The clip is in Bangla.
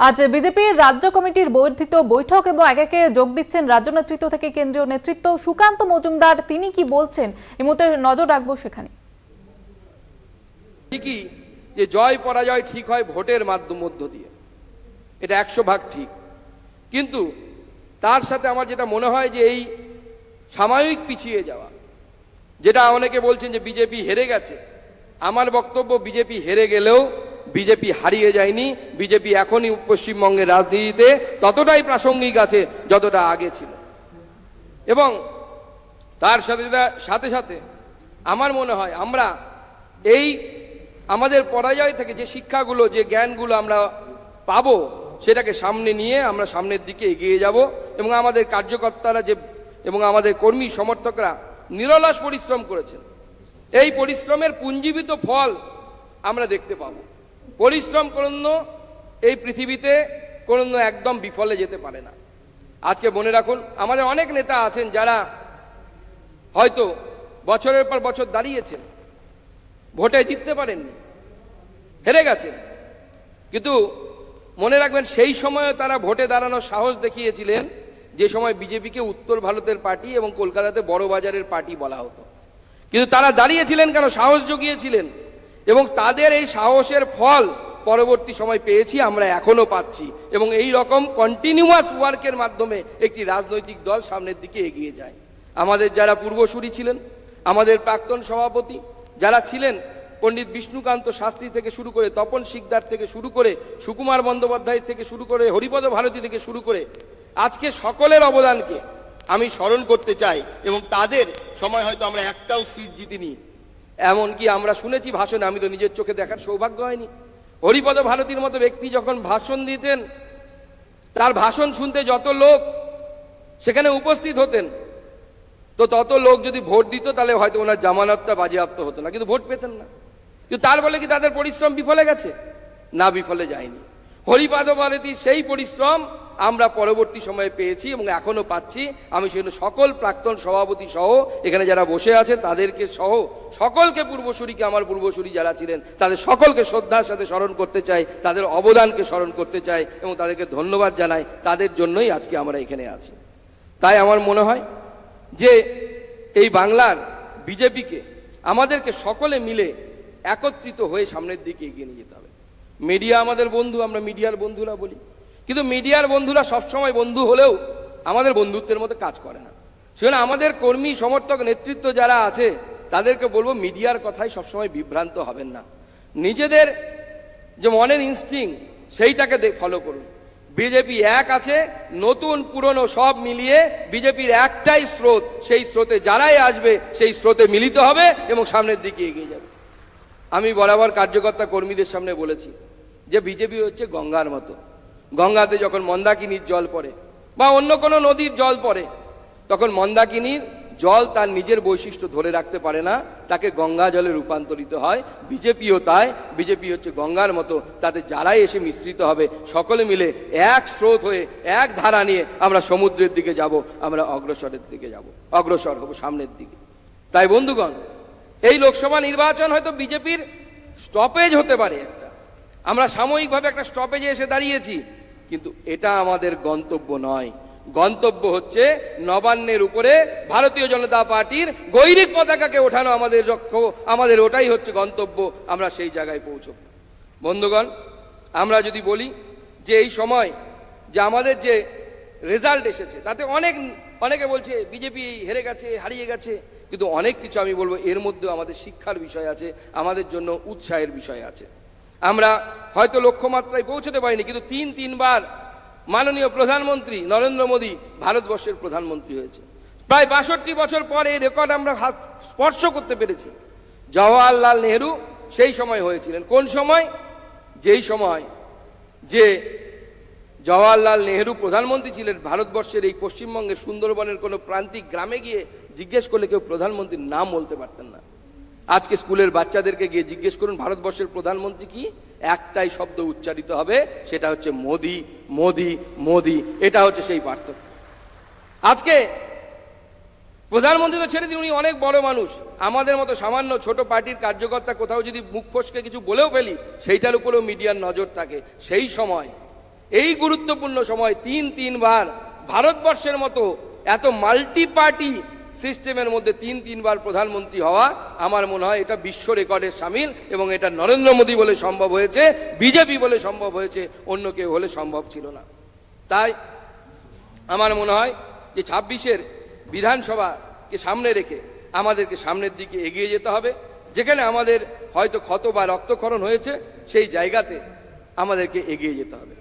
আজ বিজেপির রাজ্য কমিটির বর্ধিত বৈঠক এবং একে একে যোগ দিচ্ছেন রাজ্য নেতৃত্ব থেকে কেন্দ্রীয় নেতৃত্ব। সুকান্ত মজুমদার তিনি কি বলছেন এই মুহূর্তে নজর রাখবো সেখানে। ঠিকই যে জয় পরাজয় ঠিক হয় ভোটের মধ্য দিয়ে, এটা 100% ঠিক, কিন্তু তার সাথে আমার যেটা মনে হয় যে এই সাময়িক পিছিয়ে যাওয়া, যেটা অনেকে বলছেন যে বিজেপি হেরে গেছে, আমার বক্তব্য বিজেপি হেরে গেলেও বিজেপি হারিয়ে যায়নি। বিজেপি এখনই পশ্চিমবঙ্গের রাজনীতিতে ততটাই প্রাসঙ্গিক আছে যতটা আগে ছিল, এবং তার সাথে সাথে আমার মনে হয় আমরা এই আমাদের পরাজয় থেকে যে শিক্ষাগুলো, যে জ্ঞানগুলো আমরা পাবো, সেটাকে সামনে নিয়ে আমরা সামনের দিকে এগিয়ে যাব। এবং আমাদের কার্যকর্তারা এবং আমাদের কর্মী সমর্থকরা নিরলস পরিশ্রম করেছেন, এই পরিশ্রমের পুঞ্জীবিত ফল আমরা দেখতে পাবো। পরিশ্রম কোনো এই পৃথিবীতে কোনো একদম বিফলে যেতে পারে না। আজকে মনে রাখুন, আমাদের অনেক নেতা আছেন যারা হয়তো বছরের পর বছর দাঁড়িয়েছেন, ভোটে জিততে পারেননি, হেরে গেছেন, কিন্তু মনে রাখবেন সেই সময় তারা ভোটে দাঁড়ানোর সাহস দেখিয়েছিলেন, যে সময় বিজেপিকে উত্তর ভারতের পার্টি এবং কলকাতাতে বড় বাজারের পার্টি বলা হতো। কিন্তু তারা দাঁড়িয়েছিলেন কেন? সাহস জুগিয়েছিলেন, এবং তাদের এই সাহসের ফল পরবর্তী সময় পেয়েছি, আমরা এখনো পাচ্ছি। এবং এই রকম কন্টিনিউয়াস ওয়ার্কের মাধ্যমে একটি রাজনৈতিক দল সামনের দিকে এগিয়ে যায়। আমাদের যারা পূর্বসূরি ছিলেন, আমাদের প্রাক্তন সভাপতি যারা ছিলেন, পণ্ডিত বিষ্ণুকান্ত শাস্ত্রী থেকে শুরু করে, তপন শিকদার থেকে শুরু করে, সুকুমার বন্দ্যোপাধ্যায় থেকে শুরু করে, হরিপদ ভারতী থেকে শুরু করে, আজকে সকলের অবদানকে আমি স্মরণ করতে চাই। এবং তাদের সময় হয়তো আমরা একটাও সিট জিতিনি, এমনকি আমরা শুনেছি ভাষণে, আমি তো নিজের চোখে দেখার সৌভাগ্য হয়নি, হরিপদ ভারতীর মতো ব্যক্তি যখন ভাষণ দিতেন, তার ভাষণ শুনতে যত লোক সেখানে উপস্থিত হতেন, তো তত লোক যদি ভোট দিত তাহলে হয়তো ওনার জামানতটা বাজেয়াপ্ত হতো না, কিন্তু ভোট পেতেন না। কিন্তু তার বলে কি তাদের পরিশ্রম বিফলে গেছে? না, বিফলে যায়নি। হরিপদ ভারতীর সেই পরিশ্রম আমরা পরবর্তী সময়ে পেয়েছি এবং এখনো পাচ্ছি। আমি সেজন্য সকল প্রাক্তন সভাপতি সহ এখানে যারা বসে আছেন তাদেরকে সহ সকলকে, পূর্বসূরিকে, আমার পূর্বসূরি যারা ছিলেন তাদের সকলকে শ্রদ্ধার সাথে স্মরণ করতে চাই, তাদের অবদানকে স্মরণ করতে চাই এবং তাদেরকে ধন্যবাদ জানাই। তাদের জন্যই আজকে আমরা এখানে আছি। তাই আমার মনে হয় যে এই বাংলার বিজেপিকে আমাদেরকে সকলে মিলে একত্রিত হয়ে সামনের দিকে এগিয়ে নিয়ে যেতে হবে। মিডিয়া আমাদের বন্ধু, আমরা মিডিয়ার বন্ধুরা বলি, কিন্তু মিডিয়ার বন্ধুরা সবসময় বন্ধু হলেও আমাদের বন্ধুত্বের মতো কাজ করে না। সেজন্য আমাদের কর্মী সমর্থক নেতৃত্ব যারা আছে তাদেরকে বলবো, মিডিয়ার কথায় সবসময় বিভ্রান্ত হবেন না। নিজেদের যে মনের ইনস্টিংক্ট সেইটাকে ফলো করুন। বিজেপি এক আছে, নতুন পুরনো সব মিলিয়ে বিজেপির একটাই স্রোত, সেই স্রোতে যারাই আসবে সেই স্রোতে মিলিত হবে এবং সামনের দিকে এগিয়ে যাবে। আমি বরাবর কার্যকর্তা কর্মীদের সামনে বলেছি যে বিজেপি হচ্ছে গঙ্গার মতো। গঙ্গাতে যখন মন্দাকিনীর জল পড়ে বা অন্য কোনো নদীর জল পড়ে, তখন মন্দাকিনীর জল তার নিজের বৈশিষ্ট্য ধরে রাখতে পারে না, তাকে গঙ্গা জলে রূপান্তরিত হয়। বিজেপিও তাই, বিজেপি হচ্ছে গঙ্গার মতো, তাতে যারাই এসে মিশ্রিত হবে সকলে মিলে এক স্রোত হয়ে এক ধারা নিয়ে আমরা সমুদ্রের দিকে যাব, আমরা অগ্রসর হব সামনের দিকে। তাই বন্ধুগণ, এই লোকসভা নির্বাচন হয়তো বিজেপির স্টপেজ হতে পারে একটা, আমরা সাময়িকভাবে একটা স্টপেজে এসে দাঁড়িয়েছি, কিন্তু এটা আমাদের গন্তব্য নয়। গন্তব্য হচ্ছে নবান্নের উপরে ভারতীয় জনতা পার্টির গৈরিক পতাকাকে ওঠানো আমাদের লক্ষ্য, আমাদের ওটাই হচ্ছে গন্তব্য। আমরা সেই জায়গায় পৌঁছব। বন্ধুগণ, আমরা যদি বলি যে এই সময় যে আমাদের যে রেজাল্ট এসেছে তাতে অনেকে বলছে বিজেপি হেরে গেছে, হারিয়ে গেছে, কিন্তু অনেক কিছু আমি বলবো এর মধ্যেও আমাদের শিক্ষার বিষয় আছে, আমাদের জন্য উৎসাহের বিষয় আছে। আমরা হয়তো লক্ষ্যমাত্রায় পৌঁছতে পারিনি, কিন্তু তিনবার মাননীয় প্রধানমন্ত্রী নরেন্দ্র মোদী ভারতবর্ষের প্রধানমন্ত্রী হয়েছে। প্রায় 62 বছর পর এই রেকর্ড আমরা স্পর্শ করতে পেরেছি। জওয়াহরলাল নেহরু সেই সময় হয়েছিলেন। কোন সময়? যেই সময় যে জওয়াহরলাল নেহরু প্রধানমন্ত্রী ছিলেন, ভারতবর্ষের এই পশ্চিমবঙ্গের সুন্দরবনের কোনো প্রান্তিক গ্রামে গিয়ে জিজ্ঞেস করলে কেউ প্রধানমন্ত্রীর নাম বলতে পারতেন না। আজকে স্কুলের বাচ্চাদেরকে গিয়ে জিজ্ঞেস করুন ভারতবর্ষের প্রধানমন্ত্রী কি, একটাই শব্দ উচ্চারিত হবে, সেটা হচ্ছে মোদি, মোদি, মোদি। এটা হচ্ছে সেই পার্থক্য। আজকে প্রধানমন্ত্রী তো ছেড়ে দিন, উনি অনেক বড় মানুষ, আমাদের মতো সামান্য ছোট পার্টির কার্যকর্তা কোথাও যদি মুখ ফসকে কিছু বলেও ফেলি, সেইটার উপরেও মিডিয়ার নজর থাকে। সেই সময় এই গুরুত্বপূর্ণ সময় তিনবার ভারতবর্ষের মতো এত মাল্টি পার্টি সিস্টেমের মধ্যে তিনবার প্রধানমন্ত্রী হওয়া আমার মনে হয় এটা বিশ্ব রেকর্ডের শামিল, এবং এটা নরেন্দ্র মোদী বলে সম্ভব হয়েছে, বিজেপি বলে সম্ভব হয়েছে, অন্য কেউ হলে সম্ভব ছিল না। তাই আমার মনে হয় যে 26-এর বিধানসভাকে সামনে রেখে আমাদেরকে সামনের দিকে এগিয়ে যেতে হবে। যেখানে আমাদের হয়তো ক্ষত বা রক্তক্ষরণ হয়েছে সেই জায়গাতে আমাদেরকে এগিয়ে যেতে হবে।